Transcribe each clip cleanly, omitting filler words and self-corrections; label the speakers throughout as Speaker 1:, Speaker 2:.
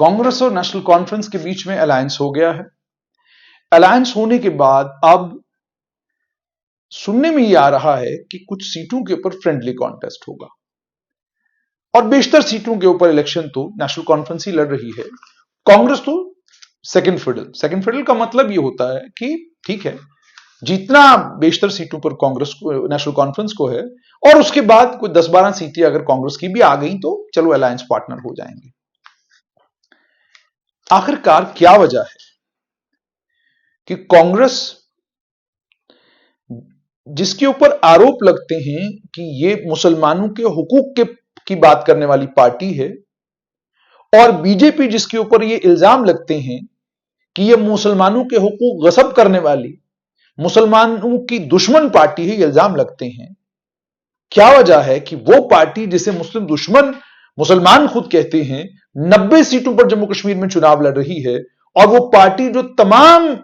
Speaker 1: कांग्रेस और national conference के बीच में अलायंस हो गया है। अलायंस होने के बाद अब सुनने में यह आ रहा है कि कुछ सीटों के ऊपर फ्रेंडली कॉन्टेस्ट होगा और बेशतर सीटों के ऊपर इलेक्शन तो नेशनल कॉन्फ्रेंस ही लड़ रही है, कांग्रेस तो सेकंड फिडल। सेकंड फिडल का मतलब यह होता है कि ठीक है, जितना बेशतर सीटों पर कांग्रेस को, नेशनल कॉन्फ्रेंस को है, और उसके बाद कोई 10-12 सीटें अगर कांग्रेस की भी आ गई तो चलो अलायंस पार्टनर हो जाएंगे। आखिरकार क्या वजह है कि कांग्रेस, जिसके ऊपर आरोप लगते हैं कि ये मुसलमानों के हुकूक की बात करने वाली पार्टी है, और बीजेपी जिसके ऊपर ये इल्जाम लगते हैं कि ये मुसलमानों के हुकूक गसब करने वाली, मुसलमानों की दुश्मन पार्टी है, ये इल्जाम लगते हैं। क्या वजह है कि वो पार्टी जिसे मुस्लिम दुश्मन मुसलमान खुद कहते हैं, 90 सीटों पर जम्मू कश्मीर में चुनाव लड़ रही है, और वो पार्टी जो तमाम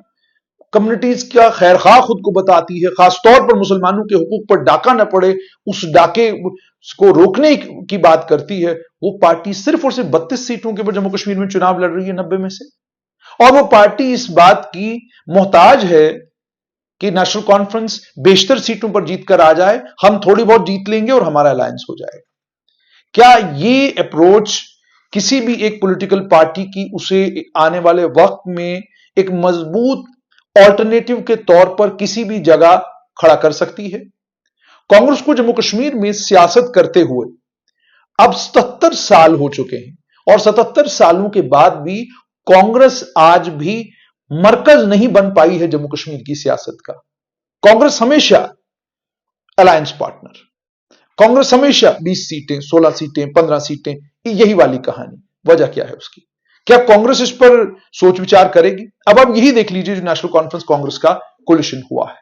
Speaker 1: कम्युनिटीज का खैरखा खुद को बताती है, खासतौर पर मुसलमानों के हुकूक पर डाका न पड़े उस डाके को रोकने की बात करती है, वो पार्टी सिर्फ और सिर्फ 32 सीटों के ऊपर जम्मू कश्मीर में चुनाव लड़ रही है 90 में से। और वो पार्टी इस बात की मोहताज है कि नेशनल कॉन्फ्रेंस बेशतर सीटों पर जीत कर आ जाए, हम थोड़ी बहुत जीत लेंगे और हमारा अलायंस हो जाएगा। क्या ये अप्रोच किसी भी एक पॉलिटिकल पार्टी की उसे आने वाले वक्त में एक मजबूत ऑल्टरनेटिव के तौर पर किसी भी जगह खड़ा कर सकती है? कांग्रेस को जम्मू कश्मीर में सियासत करते हुए अब 77 साल हो चुके हैं, और 77 सालों के बाद भी कांग्रेस आज भी मरकज नहीं बन पाई है जम्मू कश्मीर की सियासत का। कांग्रेस हमेशा अलायंस पार्टनर, कांग्रेस हमेशा 20 सीटें, 16 सीटें, 15 सीटें, यही वाली कहानी। वजह क्या है उसकी? क्या कांग्रेस इस पर सोच विचार करेगी? अब आप यही देख लीजिए, जो नेशनल कॉन्फ्रेंस कांग्रेस का कोलिशन हुआ है,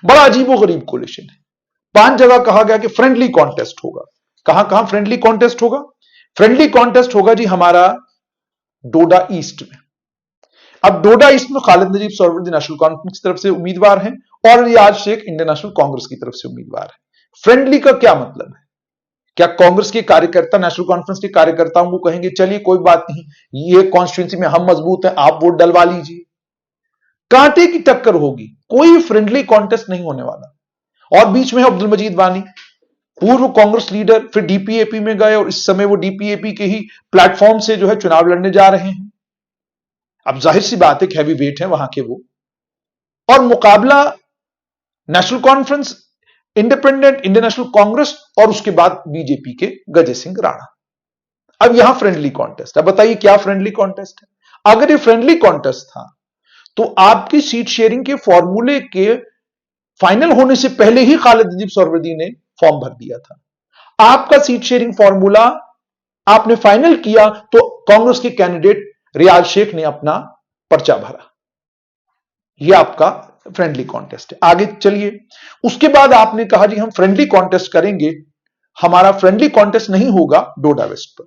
Speaker 1: बड़ा अजीबो गरीब कोलिशन है। 5 जगह कहा गया कि फ्रेंडली कॉन्टेस्ट होगा। कहां कहां फ्रेंडली कॉन्टेस्ट होगा? फ्रेंडली कॉन्टेस्ट होगा जी हमारा डोडा ईस्ट में। अब डोडा ईस्ट में खालिद नजीब सोहरावर्दी नेशनल कॉन्फ्रेंस की तरफ से उम्मीदवार हैं, और रियाज शेख इंडियन नेशनल कांग्रेस की तरफ से उम्मीदवार है। फ्रेंडली का क्या मतलब है? क्या कांग्रेस के कार्यकर्ता नेशनल कॉन्फ्रेंस के कार्यकर्ताओं को कहेंगे चलिए कोई बात नहीं, ये कॉन्स्टिट्यूंसी में हम मजबूत हैं, आप वोट डलवा लीजिए? कांटे की टक्कर होगी, कोई फ्रेंडली कॉन्टेस्ट नहीं होने वाला। और बीच में है अब्दुल मजीद वानी, पूर्व कांग्रेस लीडर, फिर डीपीएपी में गए, और इस समय वो डीपीएपी के ही प्लेटफॉर्म से जो है चुनाव लड़ने जा रहे हैं। अब जाहिर सी बात है कि हैवी वेट है वहां के वो, और मुकाबला national conference, independent, Indian national Congress, और उसके बाद बीजेपी के गजय सिंह राणा। अब यहां फ्रेंडली कॉन्टेस्ट। अब बताइए क्या फ्रेंडली कॉन्टेस्ट है? अगर ये फ्रेंडली कॉन्टेस्ट था तो आपकी सीट शेयरिंग के फॉर्मूले के फाइनल होने से पहले ही खालिद नजीब सोहरावर्दी ने फॉर्म भर दिया था। आपका सीट शेयरिंग फॉर्मूला आपने फाइनल किया तो कांग्रेस के कैंडिडेट रियाज शेख ने अपना पर्चा भरा। यह आपका फ्रेंडली कॉन्टेस्ट है। आगे चलिए, उसके बाद आपने कहा जी हम फ्रेंडली कॉन्टेस्ट करेंगे। हमारा फ्रेंडली कॉन्टेस्ट नहीं होगा डोडा वेस्ट पर।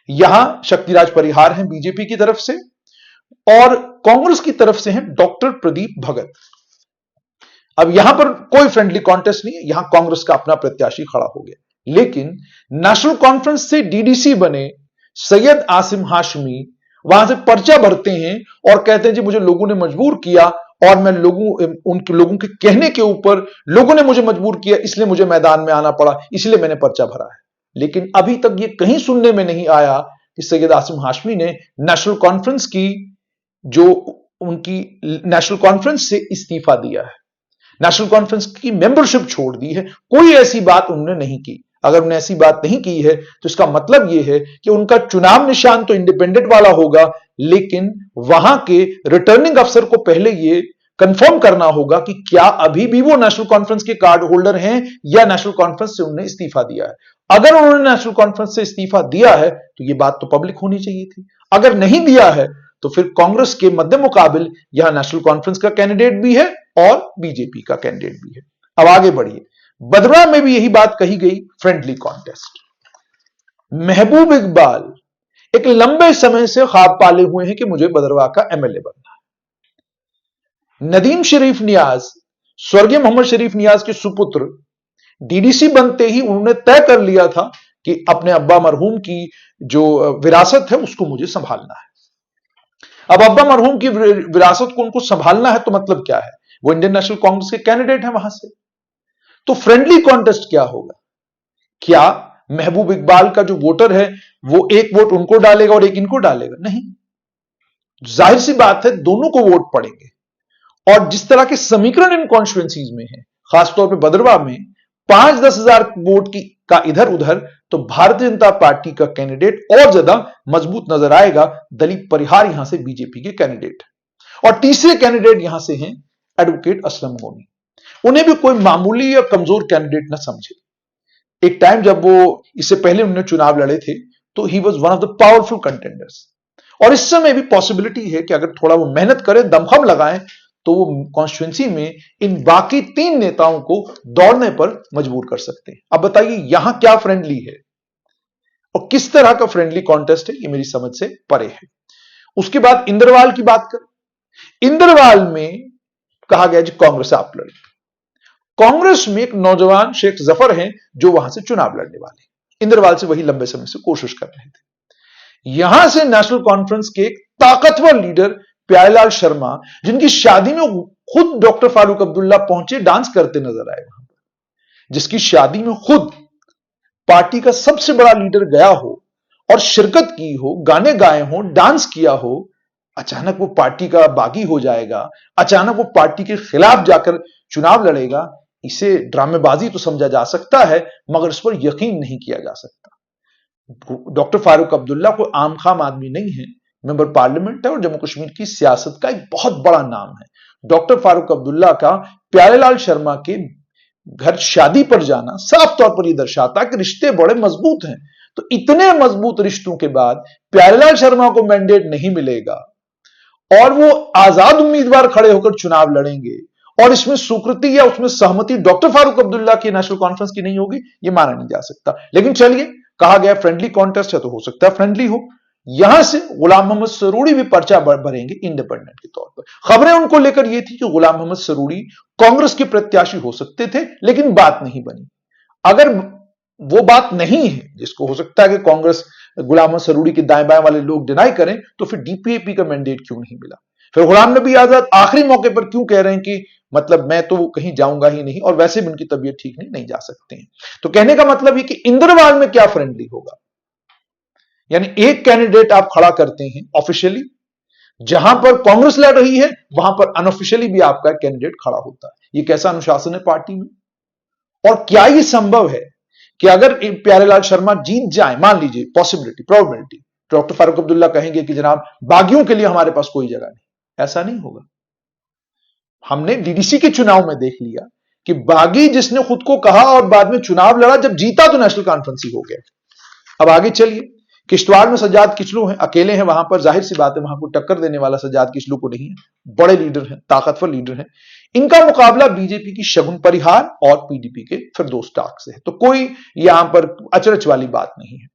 Speaker 1: यहां शक्तिराज परिहार हैं बीजेपी की तरफ से, और कांग्रेस की तरफ से हैं डॉक्टर प्रदीप भगत। अब यहां पर कोई फ्रेंडली कॉन्टेस्ट नहीं है, यहां कांग्रेस का अपना प्रत्याशी खड़ा हो गया। लेकिन नेशनल कॉन्फ्रेंस से डीडीसी बने सैयद आसिम हाशमी वहां से पर्चा भरते हैं और कहते हैं जी मुझे लोगों ने मजबूर किया, और मैं उनके लोगों के कहने के ऊपर लोगों ने मुझे मजबूर किया, इसलिए मुझे मैदान में आना पड़ा, इसलिए मैंने पर्चा भरा है। लेकिन अभी तक ये कहीं सुनने में नहीं आया कि सैयद आसिम हाशमी ने नेशनल कॉन्फ्रेंस की, जो उनकी नेशनल कॉन्फ्रेंस से इस्तीफा दिया है, नेशनल कॉन्फ्रेंस की मेंबरशिप छोड़ दी है, कोई ऐसी बात उन्होंने नहीं की। अगर उन्होंने ऐसी बात नहीं की है तो इसका मतलब यह है कि उनका चुनाव निशान तो इंडिपेंडेंट वाला होगा, लेकिन वहां के रिटर्निंग अफसर को पहले यह कंफर्म करना होगा कि क्या अभी भी वो नेशनल कॉन्फ्रेंस के कार्ड होल्डर हैं या नेशनल कॉन्फ्रेंस से उन्होंने इस्तीफा दिया है। अगर उन्होंने नेशनल कॉन्फ्रेंस से इस्तीफा दिया है तो यह बात तो पब्लिक होनी चाहिए थी। अगर नहीं दिया है तो फिर कांग्रेस के मध्य मुकाबिल यहां नेशनल कॉन्फ्रेंस का कैंडिडेट भी है और बीजेपी का कैंडिडेट भी है। अब आगे बढ़िए, बदरा में भी यही बात कही गई, फ्रेंडली कॉन्टेस्ट। महबूब इकबाल एक लंबे समय से ख्वाब पाले हुए हैं कि मुझे बदरवा का एमएलए बनना है। नदीम शरीफ नियाज, स्वर्गीय मोहम्मद शरीफ नियाज के सुपुत्र, डीडीसी बनते ही उन्होंने तय कर लिया था कि अपने अब्बा मरहूम की जो विरासत है उसको मुझे संभालना है। अब अब्बा मरहूम की विरासत को उनको संभालना है तो मतलब क्या है, वो इंडियन नेशनल कांग्रेस के कैंडिडेट हैं वहां से। तो फ्रेंडली कॉन्टेस्ट क्या होगा? क्या महबूब इकबाल का जो वोटर है वो एक वोट उनको डालेगा और एक इनको डालेगा? नहीं, जाहिर सी बात है दोनों को वोट पड़ेंगे। और जिस तरह के समीकरण इन कॉन्स्टिट्यूएंसीज में है, खासतौर पर बदरवा में 5-10 हजार वोट की का इधर उधर, तो भारतीय जनता पार्टी का कैंडिडेट और ज्यादा मजबूत नजर आएगा। दलीप परिहार यहां से बीजेपी के कैंडिडेट, और तीसरे कैंडिडेट यहां से हैं एडवोकेट असलम गोनी। उन्हें भी कोई मामूली या कमजोर कैंडिडेट ना समझे। एक टाइम जब वो, इससे पहले उन्होंने चुनाव लड़े थे, तो he was one of the powerful contenders. और इस समय भी पॉसिबिलिटी है कि अगर थोड़ा वो मेहनत करें, दमखम लगाएं, तो वो कॉन्स्टिट्यूएंसी में इन बाकी 3 नेताओं को दौड़ने पर मजबूर कर सकते हैं। अब बताइए यहां क्या फ्रेंडली है और किस तरह का फ्रेंडली कॉन्टेस्ट है, ये मेरी समझ से परे है। उसके बाद इंदरवाल की बात करें। इंदरवाल में कहा गया जी कांग्रेस आप लड़े। कांग्रेस में एक नौजवान शेख जफर हैं जो वहां से चुनाव लड़ने वाले, इंदरवाल से वही लंबे समय से कोशिश कर रहे थे। यहां से नेशनल कॉन्फ्रेंस के एक ताकतवर लीडर प्यारेलाल शर्मा, जिनकी शादी में खुद डॉक्टर फारूक अब्दुल्ला पहुंचे, डांस करते नजर आए वहां पर, जिसकी शादी में खुद पार्टी का सबसे बड़ा लीडर गया हो और शिरकत की हो, गाने गाए हो, डांस किया हो, अचानक वो पार्टी का बागी हो जाएगा, अचानक वो पार्टी के खिलाफ जाकर चुनाव लड़ेगा। इसे ड्रामेबाजी तो समझा जा सकता है, मगर इस पर यकीन नहीं किया जा सकता। डॉक्टर फारूक अब्दुल्ला कोई आम खाम आदमी नहीं है, मेंबर पार्लियामेंट है और जम्मू कश्मीर की सियासत का एक बहुत बड़ा नाम है। डॉक्टर फारूक अब्दुल्ला का प्यारेलाल शर्मा के घर शादी पर जाना साफ तौर पर यह दर्शाता है कि रिश्ते बड़े मजबूत हैं। तो इतने मजबूत रिश्तों के बाद प्यारेलाल शर्मा को मैंडेट नहीं मिलेगा और वो आजाद उम्मीदवार खड़े होकर चुनाव लड़ेंगे, और इसमें स्वीकृति या उसमें सहमति डॉक्टर फारूक अब्दुल्ला की नेशनल कॉन्फ्रेंस की नहीं होगी, ये माना नहीं जा सकता। लेकिन चलिए, कहा गया फ्रेंडली कॉन्टेस्ट है तो हो सकता है फ्रेंडली हो। यहां से गुलाम मोहम्मद सरूरी भी पर्चा भरेंगे इंडिपेंडेंट के तौर पर। खबरें उनको लेकर यह थी कि गुलाम मोहम्मद सरूरी कांग्रेस के प्रत्याशी हो सकते थे, लेकिन बात नहीं बनी। अगर वो बात नहीं है, जिसको हो सकता है कि कांग्रेस गुलाम मोहम्मद सरूरी के दाएं बाएं वाले लोग डिनाई करें, तो फिर डीपीएपी का मैंडेट क्यों नहीं मिला? फिर गुलाम नबी आजाद आखिरी मौके पर क्यों कह रहे हैं कि मतलब मैं तो कहीं जाऊंगा ही नहीं, और वैसे भी उनकी तबीयत ठीक नहीं जा सकते हैं। तो कहने का मतलब है कि इंदरवाल में क्या फ्रेंडली होगा? यानी एक कैंडिडेट आप खड़ा करते हैं ऑफिशियली, जहां पर कांग्रेस लड़ रही है वहां पर अनऑफिशियली भी आपका कैंडिडेट खड़ा होता है। यह कैसा अनुशासन है पार्टी में? और क्या यह संभव है कि अगर प्यारेलाल शर्मा जीत जाए, मान लीजिए possibility, probability, doctor Farooq Abdullah कहेंगे कि जनाब बागियों के लिए हमारे पास कोई जगह नहीं। ऐसा नहीं होगा। हमने डीडीसी के चुनाव में देख लिया कि बागी जिसने खुद को कहा और बाद में चुनाव लड़ा, जब जीता तो नेशनल कॉन्फ्रेंस ही हो गया। अब आगे चलिए, किश्तवाड़ में सज्जाद किचलू हैं, अकेले हैं वहां पर, जाहिर सी बात है वहां को टक्कर देने वाला सज्जाद किचलू को नहीं है। बड़े लीडर हैं, ताकतवर लीडर हैं। इनका मुकाबला बीजेपी की शगुन परिहार और पीडीपी के फिरदौस टाक से है, तो कोई यहां पर अचरज वाली बात नहीं है।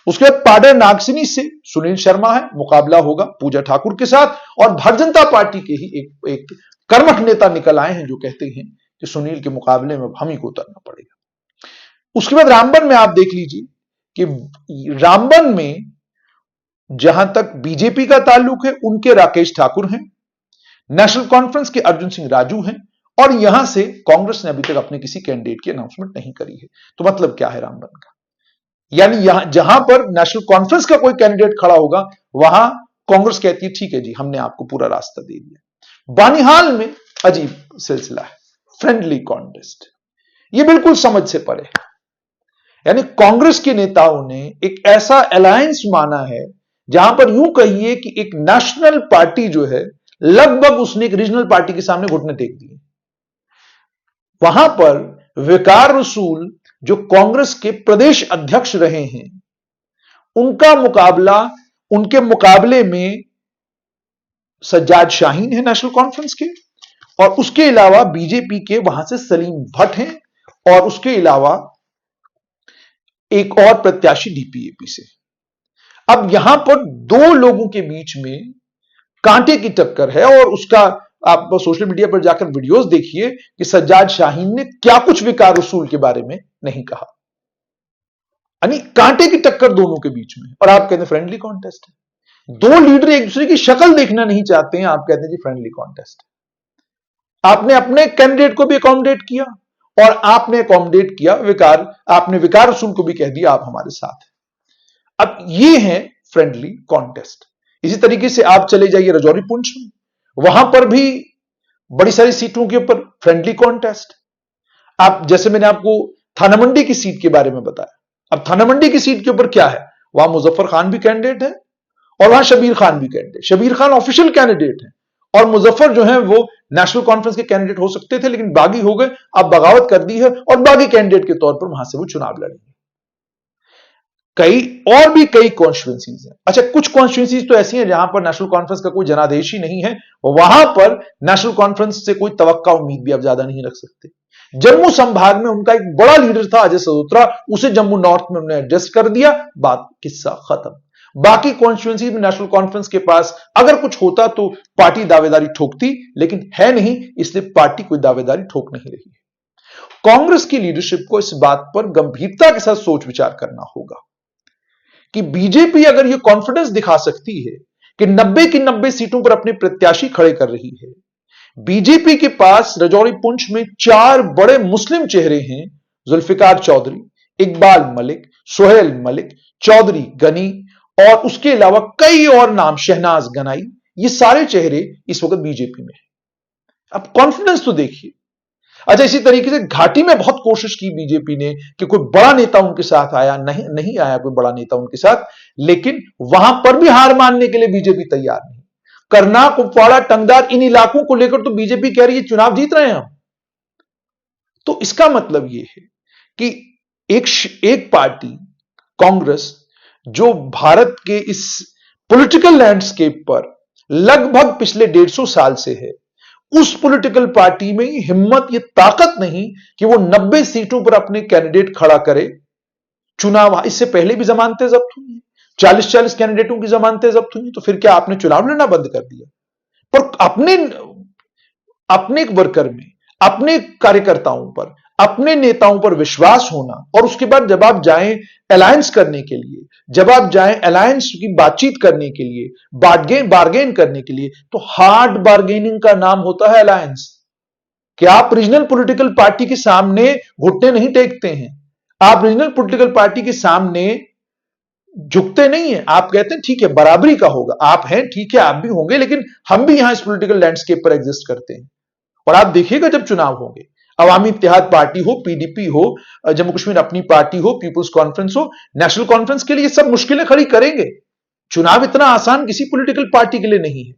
Speaker 1: उसके बाद पाडर नागसिनी से सुनील शर्मा है, मुकाबला होगा पूजा ठाकुर के साथ, और भारतीय जनता पार्टी के ही एक कर्मठ नेता निकल आए हैं जो कहते हैं कि सुनील के मुकाबले में हम ही को उतरना पड़ेगा। उसके बाद रामबन में आप देख लीजिए कि रामबन में जहां तक बीजेपी का ताल्लुक है उनके राकेश ठाकुर हैं, नेशनल कॉन्फ्रेंस के अर्जुन सिंह राजू हैं, और यहां से कांग्रेस ने अभी तक अपने किसी कैंडिडेट की अनाउंसमेंट नहीं करी है। तो मतलब क्या है रामबन का? यानी यहां जहां पर नेशनल कॉन्फ्रेंस का कोई कैंडिडेट खड़ा होगा वहां कांग्रेस कहती है ठीक है जी, हमने आपको पूरा रास्ता दे दिया। बानिहाल में अजीब सिलसिला है, फ्रेंडली कॉन्टेस्ट, यह बिल्कुल समझ से परे है। यानी कांग्रेस के नेताओं ने एक ऐसा अलायंस माना है जहां पर यूं कहिए कि एक नेशनल पार्टी जो है लगभग उसने एक रीजनल पार्टी के सामने घुटने टेक दिए। वहां पर वकार रसूल जो कांग्रेस के प्रदेश अध्यक्ष रहे हैं, उनका मुकाबला, उनके मुकाबले में सज्जाद शाहीन है नेशनल कॉन्फ्रेंस के, और उसके अलावा बीजेपी के वहां से सलीम भट्ट हैं, और उसके अलावा एक और प्रत्याशी डीपीएपी से। अब यहां पर 2 लोगों के बीच में कांटे की टक्कर है, और उसका आप सोशल मीडिया पर जाकर वीडियोस देखिए कि सज्जाद शाहीन ने क्या कुछ विकार रसूल के बारे में नहीं कहा। यानी कांटे की टक्कर दोनों के बीच में, और आप कहते हैं फ्रेंडली कॉन्टेस्ट है। दो लीडर एक दूसरे की शक्ल देखना नहीं चाहते हैं, आप कहते हैं जी फ्रेंडली कॉन्टेस्ट। आपने अपने कैंडिडेट को भी अकोमोडेट किया और आपने अकोमोडेट किया आपने विकार रसूल को भी कह दिया आप हमारे साथ हैं। अब ये है फ्रेंडली कॉन्टेस्ट। इसी तरीके से आप चले जाइए राजौरी पुंछ में, वहां पर भी बड़ी सारी सीटों के ऊपर फ्रेंडली कॉन्टेस्ट। आप जैसे मैंने आपको थाना मंडी की सीट के बारे में बताया, अब थाना मंडी की सीट के ऊपर क्या है, वहां मुजफ्फर खान भी कैंडिडेट है और वहां शबीर खान भी candidate. Shabir Khan official candidate है और मुजफ्फर जो है वो नेशनल कॉन्फ्रेंस के कैंडिडेट हो सकते थे, लेकिन बागी हो गए। अब बगावत कर दी है और बागी कैंडिडेट के तौर पर वहां से वो चुनाव लड़ेंगे। कई कॉन्स्टिट्यूंसीज हैं। अच्छा, कुछ कॉन्स्टिट्यूंसीज तो ऐसी हैं जहां पर नेशनल कॉन्फ्रेंस का कोई जनादेश ही नहीं है, वहां पर नेशनल कॉन्फ्रेंस से कोई तवक्का उम्मीद भी आप ज्यादा नहीं रख सकते। जम्मू संभाग में उनका एक बड़ा लीडर था अजय सहोत्रा, उसे जम्मू नॉर्थ में उन्होंने एडजस्ट कर दिया, बात किस्सा खत्म। बाकी कॉन्स्टिट्यूंसी में नेशनल कॉन्फ्रेंस के पास अगर कुछ होता तो पार्टी दावेदारी ठोकती, लेकिन है नहीं, इसलिए पार्टी कोई दावेदारी ठोक नहीं रही है। कांग्रेस की लीडरशिप को इस बात पर गंभीरता के साथ सोच विचार करना होगा कि बीजेपी अगर यह कॉन्फिडेंस दिखा सकती है कि 90 की 90 सीटों पर अपने प्रत्याशी खड़े कर रही है। बीजेपी के पास राजौरी पुंछ में 4 बड़े मुस्लिम चेहरे हैं, जुल्फिकार चौधरी, इकबाल मलिक, सोहेल मलिक, चौधरी गनी और उसके अलावा कई और नाम, शहनाज गनाई, ये सारे चेहरे इस वक्त बीजेपी में हैं। अब कॉन्फिडेंस तो देखिए। अच्छा, इसी तरीके से घाटी में बहुत कोशिश की बीजेपी ने कि कोई बड़ा नेता उनके साथ आया, नहीं आया कोई बड़ा नेता उनके साथ, लेकिन वहां पर भी हार मानने के लिए बीजेपी तैयार नहीं। करना, कुपवाड़ा, टंगदार, इन इलाकों को लेकर तो बीजेपी कह रही है चुनाव जीत रहे हैं हम। तो इसका मतलब यह है कि एक पार्टी कांग्रेस जो भारत के इस पॉलिटिकल लैंडस्केप पर लगभग पिछले 150 साल से है, उस पॉलिटिकल पार्टी में हिम्मत, ये ताकत नहीं कि वो 90 सीटों पर अपने कैंडिडेट खड़ा करे। चुनाव, इससे पहले भी जमानतें जब्त हुई, 40-40 कैंडिडेटों की जमानतें जब्त हुई, तो फिर क्या आपने चुनाव लड़ना बंद कर दिया? पर अपने वर्कर में, अपने कार्यकर्ताओं पर, अपने नेताओं पर विश्वास होना, और उसके बाद जब आप जाएं अलायंस करने के लिए, जब आप जाएं अलायंस की बातचीत करने के लिए, बार्गेन करने के लिए, तो हार्ड बार्गेनिंग का नाम होता है अलायंस। क्या आप रीजनल पॉलिटिकल पार्टी के सामने घुटने नहीं टेकते हैं, आप रीजनल पॉलिटिकल पार्टी के सामने झुकते नहीं है, आप कहते हैं ठीक है बराबरी का होगा, आप हैं ठीक है, आप भी होंगे, लेकिन हम भी यहां इस पॉलिटिकल लैंडस्केप पर एग्जिस्ट करते हैं। और आप देखिएगा जब चुनाव होंगे, अवामी इत्तेहाद पार्टी हो, पीडीपी हो, जम्मू कश्मीर अपनी पार्टी हो, पीपुल्स कॉन्फ्रेंस हो, नेशनल कॉन्फ्रेंस के लिए सब मुश्किलें खड़ी करेंगे। चुनाव इतना आसान किसी पॉलिटिकल पार्टी के लिए नहीं है।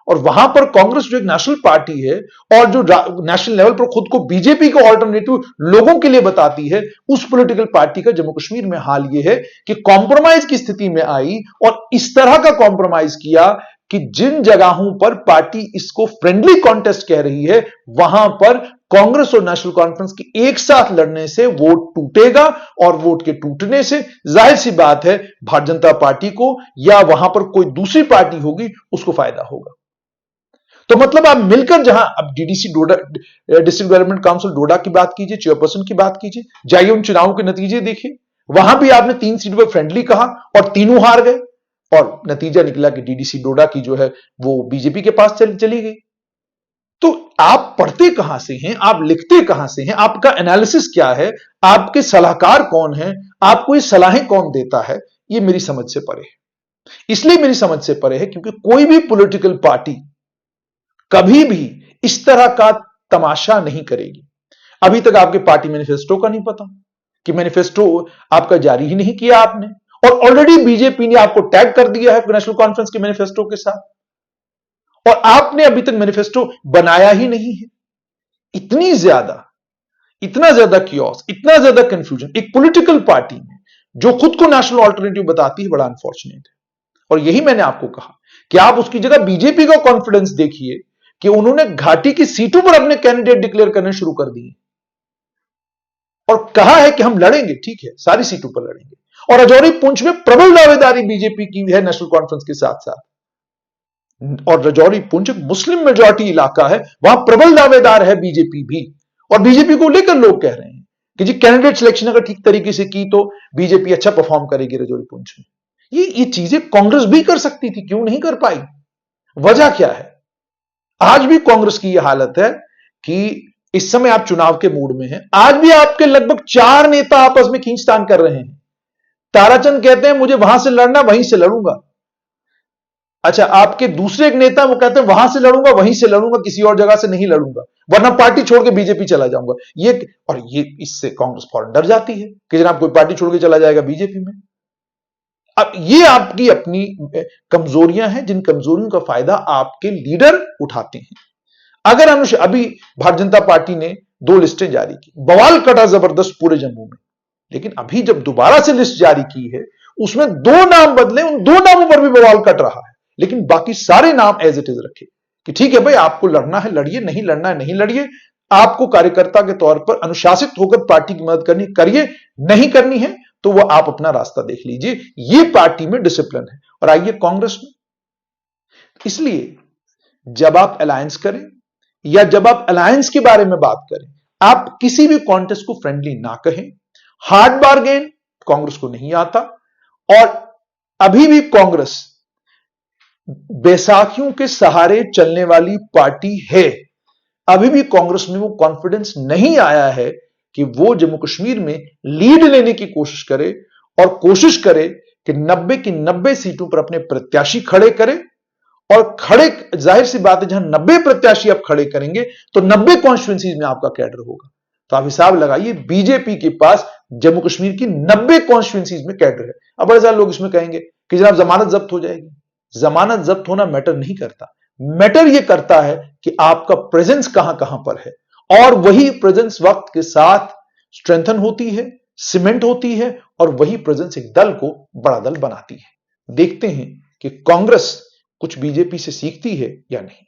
Speaker 1: और वहां पर कांग्रेस जो एक नेशनल पार्टी है और जो नेशनल लेवल पर खुद को बीजेपी को ऑल्टरनेटिव लोगों के लिए बताती है, उस पॉलिटिकल पार्टी का जम्मू कश्मीर में हाल यह है कि कॉम्प्रोमाइज की स्थिति में आई और इस तरह का कॉम्प्रोमाइज किया कि जिन जगहों पर पार्टी इसको फ्रेंडली कॉन्टेस्ट कह रही है, वहां पर कांग्रेस और नेशनल कॉन्फ्रेंस के एक साथ लड़ने से वोट टूटेगा, और वोट के टूटने से जाहिर सी बात है भारतीय जनता पार्टी को या वहां पर कोई दूसरी पार्टी होगी उसको फायदा होगा। तो मतलब आप मिलकर, जहां अब डीडीसी डोडा, डिस्ट्रिक्ट डेवलपमेंट काउंसिल डोडा की बात कीजिए, चेयरपर्सन की बात कीजिए, जाइए उन चुनावों के नतीजे देखिए, वहां भी आपने 3 सीटों पर फ्रेंडली कहा और तीनों हार गए, और नतीजा निकला कि डीडीसी डोडा की जो है वो बीजेपी के पास चली गई। तो आप पढ़ते कहां से हैं, आप लिखते कहां से हैं, आपका एनालिसिस क्या है, आपके सलाहकार कौन है, आपको ये सलाहें कौन देता है, ये मेरी समझ से परे है। इसलिए मेरी समझ से परे है क्योंकि कोई भी पॉलिटिकल पार्टी कभी भी इस तरह का तमाशा नहीं करेगी। अभी तक आपके पार्टी मैनिफेस्टो का नहीं पता कि मैनिफेस्टो आपका जारी ही नहीं किया आपने, और ऑलरेडी बीजेपी ने आपको टैग कर दिया है नेशनल कॉन्फ्रेंस के मैनिफेस्टो के साथ, और आपने अभी तक मैनिफेस्टो बनाया ही नहीं है। इतना ज्यादा कियोस, इतना ज्यादा कंफ्यूजन एक पॉलिटिकल पार्टी में जो खुद को नेशनल ऑल्टरनेटिव बताती है, बड़ा अनफॉर्चुनेट है। और यही मैंने आपको कहा कि आप उसकी जगह बीजेपी का कॉन्फिडेंस देखिए कि उन्होंने घाटी की सीटों पर अपने कैंडिडेट डिक्लेयर करने शुरू कर दिए और कहा है कि हम लड़ेंगे, ठीक है सारी सीटों पर लड़ेंगे। और राजौरी पुंछ में प्रबल दावेदारी बीजेपी की है नेशनल कॉन्फ्रेंस के साथ साथ, और राजौरी पुंछ मुस्लिम मेजॉरिटी इलाका है, वहां प्रबल दावेदार है बीजेपी भी, और बीजेपी को लेकर लोग कह रहे हैं कि जी कैंडिडेट सिलेक्शन अगर ठीक तरीके से की तो बीजेपी अच्छा परफॉर्म करेगी राजौरी पुंछ में। ये चीजें कांग्रेस भी कर सकती थी, क्यों नहीं कर पाई? वजह क्या है? आज भी कांग्रेस की यह हालत है कि इस समय आप चुनाव के मूड में हैं, आज भी आपके लगभग 4 नेता आपस में खींचतान कर रहे हैं। ताराचंद कहते हैं मुझे वहां से लड़ना, वहीं से लड़ूंगा। अच्छा, आपके दूसरे एक नेता वो कहते हैं वहां से लड़ूंगा, वहीं से लड़ूंगा, किसी और जगह से नहीं लड़ूंगा, वरना पार्टी छोड़ के बीजेपी चला जाऊंगा। ये इससे कांग्रेस फौरन डर जाती है कि जनाब कोई पार्टी छोड़ के चला जाएगा बीजेपी में। अब ये आपकी अपनी कमजोरियां हैं, जिन कमजोरियों का फायदा आपके लीडर उठाते हैं। अगर अभी भारतीय जनता पार्टी ने 2 लिस्टें जारी की, बवाल कटा जबरदस्त पूरे जम्मू में, लेकिन अभी जब दोबारा से लिस्ट जारी की है, उसमें 2 नाम बदले, उन 2 नामों पर भी बवाल कट रहा है, लेकिन बाकी सारे नाम एज इट इज रखे कि ठीक है भाई, आपको लड़ना है लड़िए, नहीं लड़ना है नहीं लड़िए, आपको कार्यकर्ता के तौर पर अनुशासित होकर पार्टी की मदद करनी करिए, नहीं करनी है तो वो आप अपना रास्ता देख लीजिए। ये पार्टी में डिसिप्लिन है। और आइए कांग्रेस में, इसलिए जब आप अलायंस करें या जब आप अलायंस के बारे में बात करें, आप किसी भी कॉन्टेस्ट को फ्रेंडली ना कहें। हार्ड बार्गेन कांग्रेस को नहीं आता, और अभी भी कांग्रेस बैसाखियों के सहारे चलने वाली पार्टी है। अभी भी कांग्रेस में वो कॉन्फिडेंस नहीं आया है कि वो जम्मू कश्मीर में लीड लेने की कोशिश करे, और कोशिश करे कि 90 की 90 सीटों पर अपने प्रत्याशी खड़े करे। और खड़े, जाहिर सी बात है, जहां 90 प्रत्याशी आप खड़े करेंगे तो 90 कॉन्स्टिट्यूंसीज में आपका कैडर होगा। तो आप हिसाब लगाइए, बीजेपी के पास जम्मू कश्मीर की 90 कॉन्स्टिट्यूंसीज में कैडर है। अब बड़े सारे लोग इसमें कहेंगे कि जनाब जमानत जब्त हो जाएगी। जमानत जब्त होना मैटर नहीं करता, मैटर यह करता है कि आपका प्रेजेंस कहां कहां पर है, और वही प्रेजेंस वक्त के साथ स्ट्रेंथन होती है, सीमेंट होती है, और वही प्रेजेंस एक दल को बड़ा दल बनाती है। देखते हैं कि कांग्रेस कुछ बीजेपी से सीखती है या नहीं।